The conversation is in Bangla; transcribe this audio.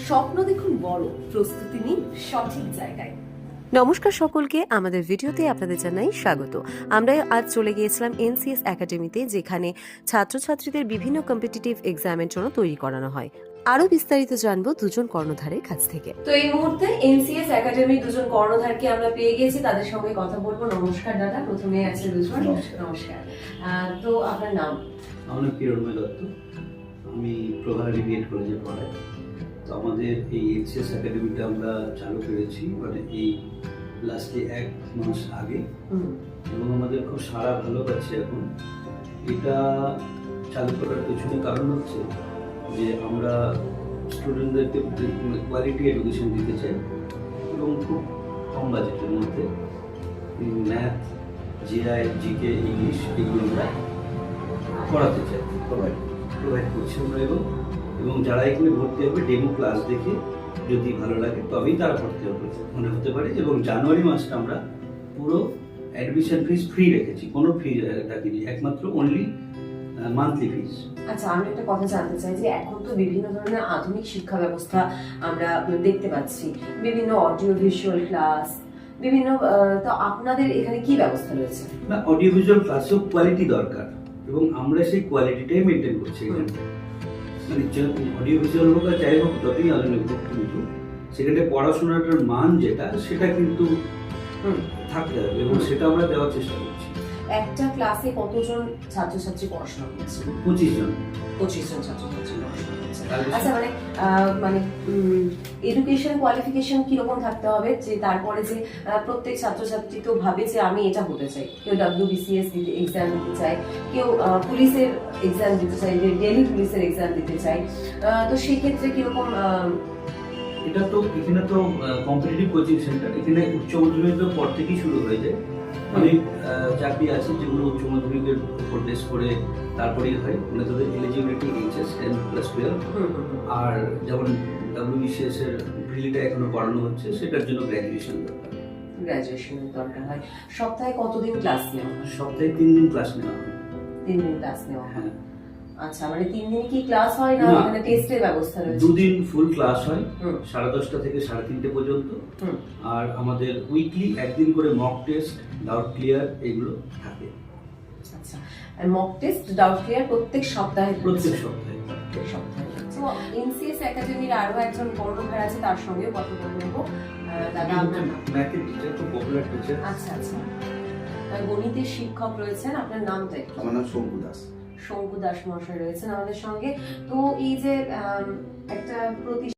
স্বপ্ন দেখুন বড়, প্রস্তুতি নিন সঠিক জায়গায়। নমস্কার সকলকে, আমাদের ভিডিওতে আপনাদের জানাই স্বাগত। আমরা আজ চলে গিয়েছিলাম এনসিএস একাডেমিতে, যেখানে ছাত্রছাত্রীদের বিভিন্ন কম্পিটিটিভ এক্সামের জন্য তৈরি করানো হয়। আরো বিস্তারিত জানবো দুজন কর্ণধারের কাছ থেকে। তো এই মুহূর্তে এনসিএস একাডেমির দুজন কর্ণধারকে আমরা পেয়ে গেছি, তাদের সঙ্গে কথা বলবো। নমস্কার দাদা, প্রথমে আছে দুজন। নমস্কার। তো আপনার নাম? আমার নাম কিরণময় দত্ত, আমি প্রভারি বিএড কলেজে পড়াই। তো আমাদের এই এনসিএস একাডেমিটা আমরা চালু করেছি মানে এই লাস্টে 1 মাস আগে, এবং আমাদের খুব সাড়া ভালো পাচ্ছে এখন। এটা চালু করার পেছনে কারণ হচ্ছে যে আমরা স্টুডেন্টদেরকে কোয়ালিটি এডুকেশন দিতে চাই, এবং খুব কম বাজেটের মধ্যে ম্যাথ, জিআই, জিকে, ইংলিশ এগুলো আমরা পড়াতে চাই, প্রোভাইড করছি আমরা। এবং যারা এখানে ভর্তি হবে ডেমো ক্লাস দেখে যদি ভালো লাগে তবেই তারা ভর্তি হবে মনে হতে পারে। এবং জানুয়ারি মাসটা আমরা পুরো অ্যাডমিশন ফিস ফ্রি রেখেছি, কোনো ফি রাখিনি, একমাত্র অনলি মান্থলি ফিস। আচ্ছা, আমি একটা কথা জানতে চাই যে এখন তো বিভিন্ন ধরনের আধুনিক শিক্ষা ব্যবস্থা আমরা দেখতে পাচ্ছি, বিভিন্ন অডিও ভিজুয়াল ক্লাস, বিভিন্ন, তো আপনাদের এখানে কি ব্যবস্থা রয়েছে? না, অডিও ভিজুয়াল ক্লাসেও কোয়ালিটি দরকার, এবং আমরা সেই কোয়ালিটিটাই মেনটেন করছি এখানে। মানে অডিও ভিজুয়াল হোক আর যাই হোক, যতই আধুনিক হোক, কিন্তু সেখানে পড়াশোনাটার মান যেটা সেটা কিন্তু থাকতে হবে, এবং সেটা আমরা দেওয়ার চেষ্টা করছি। একটা ক্লাসে কতজন ছাত্রছাত্রী পড়াশোনা করছে? 25 জন। 25 জন ছাত্রছাত্রী পড়াশোনা করছে। আচ্ছা, মানে এডুকেশন কোয়ালিফিকেশন কিরকম থাকতে হবে, যে তারপরে যে প্রত্যেক ছাত্রছাত্রী তো ভাবে যে আমি এটা হতে চাই, কেউ WBCS এক্সাম দিতে চায়, কেউ পুলিশের এক্সাম দিতে চায়, ডেলি পুলিশের এক্সাম দিতে চায়, তো সেই ক্ষেত্রে কিরকম? এটা তো এখানে তো কম্পিটিটিভ কোচিং সেন্টার, এখানে উচ্চ মাধ্যমিকের পর থেকেই শুরু হয়ে যায়। অনেক চাকরি আছে যেগুলো উচ্চ মাধ্যমিকের উপর বেস করে তারপরেই হয়, মানে তাদের এলিজিবিলিটি HS 10+12। আর যেমন WBCS এর প্রিলিটা এখনো পড়ানো হচ্ছে, সেটার জন্য গ্র্যাজুয়েশনের দরকার হয়। সপ্তাহে কতদিন ক্লাস নেওয়া হয়? সপ্তাহে 3 দিন ক্লাস নেওয়া হয়। 3 দিন ক্লাস নেওয়া হয়। হ্যাঁ। আচ্ছা, মানে 3 দিন কি ক্লাস হয় না এখানে টেস্টের ব্যবস্থা রয়েছে? 2 দিন ফুল ক্লাস হয়, 10:30 থেকে 3:30 পর্যন্ত। আর আমাদের উইকলি একদিন করে মক টেস্ট, ডাউট ক্লিয়ার এগুলো থাকে। আচ্ছা, আর মক টেস্ট, ডাউট ক্লিয়ার প্রত্যেক সপ্তাহে? প্রত্যেক সপ্তাহে। তো এনসিএস একাডেমির আরো একজন কর্ণধার আছে, তার সঙ্গেও কথা বলবো। দাদা, আপনার নাম? ম্যাথের টিচার, খুব পপুলার টিচার। আচ্ছা আচ্ছা, গণিতের শিক্ষক রয়েছেন, আপনার নামটা একটু? আমার নাম শঙ্কু দাস। শঙ্কু দাস মহাশয় রয়েছেন আমাদের সঙ্গে। তো এই যে একটা